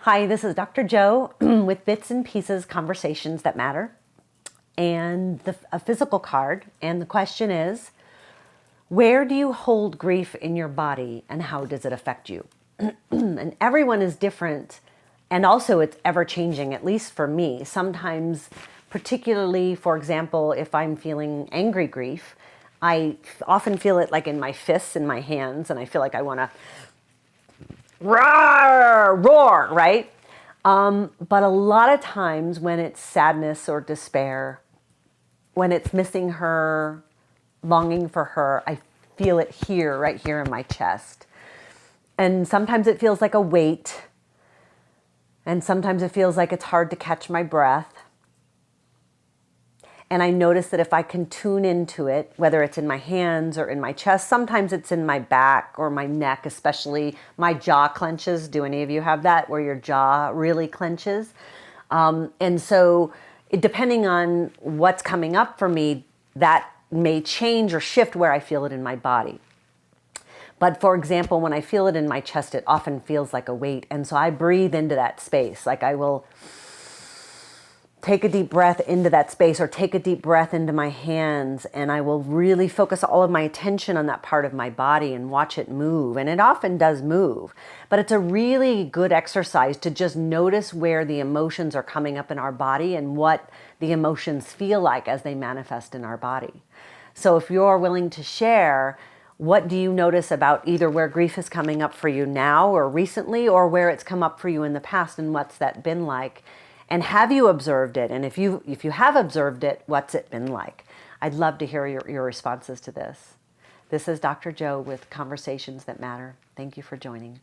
Hi, this is Dr. Joe with Bits and Pieces Conversations That Matter, and a physical card. And the question is, where do you hold grief in your body and how does it affect you? And everyone is different, and also it's ever changing, at least for me. Sometimes, particularly, for example, if I'm feeling angry grief, I often feel it like in my fists and my hands, and I feel like I want to roar, right? But a lot of times when it's sadness or despair, when it's missing her, longing for her, I feel it here, right here in my chest. And sometimes it feels like a weight. And sometimes it feels like it's hard to catch my breath. And I notice that if I can tune into it, whether it's in my hands or in my chest, sometimes it's in my back or my neck, especially my jaw clenches. Do any of you have that where your jaw really clenches? And so depending on what's coming up for me, that may change or shift where I feel it in my body. But for example, when I feel it in my chest, it often feels like a weight. And so I breathe into that space. Like I will take a deep breath into that space or take a deep breath into my hands, and I will really focus all of my attention on that part of my body and watch it move. And it often does move, but it's a really good exercise to just notice where the emotions are coming up in our body and what the emotions feel like as they manifest in our body. So if you're willing to share, what do you notice about either where grief is coming up for you now or recently, or where it's come up for you in the past, and what's that been like? And have you observed it? And if you have observed it, what's it been like? I'd love to hear your responses to this. This is Dr. Joe with Conversations That Matter. Thank you for joining.